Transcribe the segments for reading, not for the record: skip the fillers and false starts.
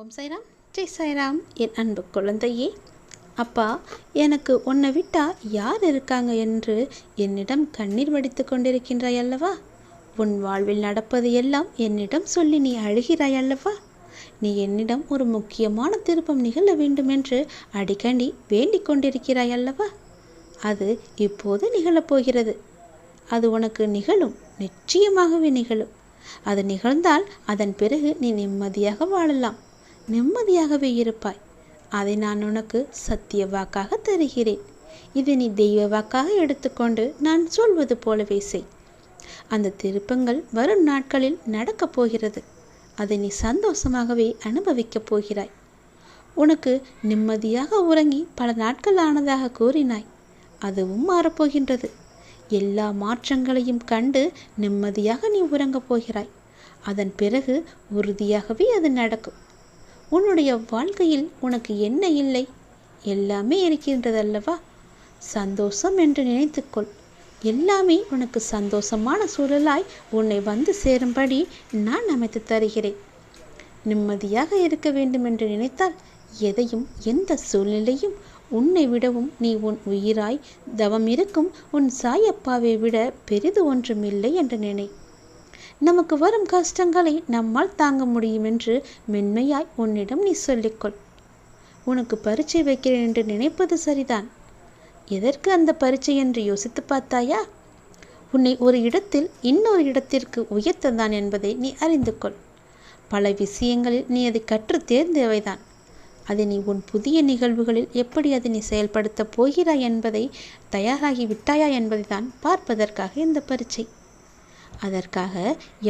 ஓம் சாய்ராம், ஜெய் சாய்ராம். என் அன்பு குழந்தையே, அப்பா, எனக்கு உன்னை விட்டா யார் இருக்காங்க என்று என்னிடம் கண்ணீர் வடித்து கொண்டிருக்கின்றாய் அல்லவா? உன் வாழ்வில் நடப்பது எல்லாம் என்னிடம் சொல்லி நீ அழுகிறாய் அல்லவா? நீ என்னிடம் ஒரு முக்கியமான திருப்பம் நிகழ வேண்டும் என்று அடிக்கடி வேண்டிக் கொண்டிருக்கிறாய் அல்லவா? அது இப்போது நிகழப்போகிறது. அது உனக்கு நிகழும், நிச்சயமாகவே நிகழும். அது நிகழ்ந்தால் அதன் பிறகு நீ நிம்மதியாக வாழலாம், நிம்மதியாகவே இருப்பாய். அதை நான் உனக்கு சத்திய வாக்காக தருகிறேன். இதை நீ தெய்வ வாக்காக எடுத்துக்கொண்டு நான் சொல்வது போலவே செய். அந்த திருப்பங்கள் வரும் நாட்களில் நடக்கப் போகிறது. அதை நீ சந்தோஷமாகவே அனுபவிக்கப் போகிறாய். உனக்கு நிம்மதியாக உறங்கி பல நாட்கள் ஆனதாக கூறினாய். அதுவும் மாறப்போகின்றது. எல்லா மாற்றங்களையும் கண்டு நிம்மதியாக நீ உறங்கப் போகிறாய். அதன் பிறகு உறுதியாகவே அது நடக்கும். உன்னுடைய வாழ்க்கையில் உனக்கு என்ன இல்லை? எல்லாமே இருக்கின்றதல்லவா? சந்தோஷம் என்று நினைத்துக்கொள். எல்லாமே உனக்கு சந்தோஷமான சூழலாய் உன்னை வந்து சேரும்படி நான் அமைத்து தருகிறேன். நிம்மதியாக இருக்க வேண்டும் என்று நினைத்தால் எதையும், எந்த சூழ்நிலையும் உன்னை விடவும் நீ உன் உயிராய் தவம் இருக்கும் உன் சாயப்பாவை விட பெரிது ஒன்றுமில்லை என்று நினை. நமக்கு வரும் கஷ்டங்களை நம்மால் தாங்க முடியும் என்று மென்மையாய் உன்னிடம் நீ சொல்லிக்கொள். உனக்கு பரீட்சை வைக்கிறேன் என்று நினைப்பது சரிதான். எதற்கு அந்த பரீட்சை என்று யோசித்து பார்த்தாயா? உன்னை ஒரு இடத்தில் இன்னொரு இடத்திற்கு உயர்த்ததான் என்பதை நீ அறிந்து கொள். பல விஷயங்களில் நீ அதை கற்று தேர்ந்தவைதான். அதை நீ உன் புதிய நிகழ்வுகளில் எப்படி அதை நீ செயல்படுத்தப் போகிறாய் என்பதை தயாராகி விட்டாயா என்பதை தான் பார்ப்பதற்காக இந்த பரீட்சை. அதற்காக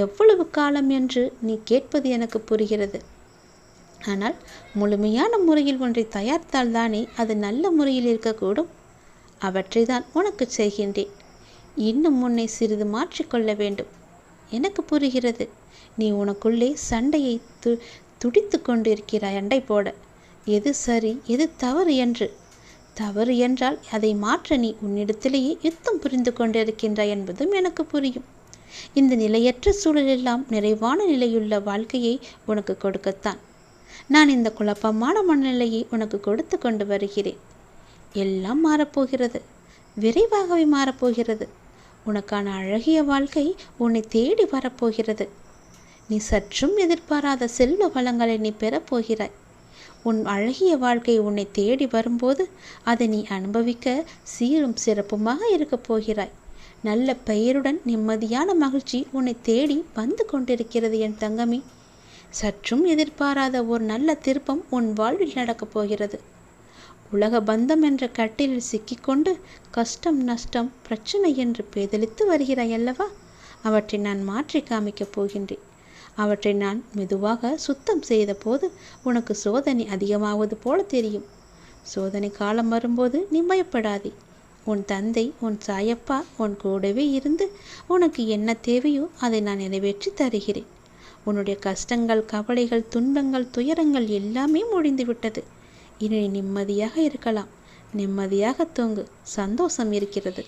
எவ்வளவு காலம் என்று நீ கேட்பது எனக்கு புரிகிறது. ஆனால் முழுமையான முறையில் ஒன்றை தயாரித்தால் தானே அது நல்ல முறையில் இருக்கக்கூடும். அவற்றை தான் உனக்கு செய்கின்றேன். இன்னும் உன்னை சிறிது மாற்றிக்கொள்ள வேண்டும். எனக்கு புரிகிறது. நீ உனக்குள்ளே சண்டையை துடித்து கொண்டிருக்கிறாய். அண்டை போட எது சரி எது தவறு என்று. தவறு என்றால் அதை மாற்ற நீ உன்னிடத்திலேயே யுத்தம் புரிந்து கொண்டிருக்கின்றாய் என்பதும் எனக்கு புரியும். இந்த நிலையற்ற சூழலெல்லாம் நிறைவான நிலையுள்ள வாழ்க்கையை உனக்கு கொடுக்கத்தான் நான் இந்த குழப்பமான மனநிலையை உனக்கு கொடுத்து கொண்டு வருகிறேன். எல்லாம் மாறப்போகிறது. விரைவாகவே மாறப்போகிறது. உனக்கான அழகிய வாழ்க்கை உன்னை தேடி வரப்போகிறது. நீ சற்றும் எதிர்பாராத செல்வ வளங்களை நீ பெறப்போகிறாய். உன் அழகிய வாழ்க்கை உன்னை தேடி வரும்போது அதை நீ அனுபவிக்க சீரும் சிறப்புமாக இருக்கப் போகிறாய். நல்ல பெயருடன் நிம்மதியான மகிழ்ச்சி உன்னை தேடி வந்து கொண்டிருக்கிறது என் தங்கமே. சற்றும் எதிர்பாராத ஒரு நல்ல திருப்பம் உன் வாழ்வில் நடக்கப் போகிறது. உலக பந்தம் என்ற கட்டிலில் சிக்கிக்கொண்டு கஷ்டம், நஷ்டம், பிரச்சனை என்று பேதலித்து வருகிறாய் அல்லவா? அவற்றை நான் மாற்றி காமிக்கப் போகின்றேன். அவற்றை நான் மெதுவாக சுத்தம் செய்த போது உனக்கு சோதனை அதிகமாவது போல தெரியும். சோதனை காலம் வரும்போது நீ பயப்படாதே. உன் தந்தை, உன் சாயப்பா உன் கூடவே இருந்து உனக்கு என்ன தேவையோ அதை நான் நிறைவேற்றி தருகிறேன். உன்னுடைய கஷ்டங்கள், கவலைகள், துன்பங்கள், துயரங்கள் எல்லாமே முடிந்துவிட்டது. இனி நிம்மதியாக இருக்கலாம். நிம்மதியாக தூங்கு. சந்தோஷம் இருக்கிறது.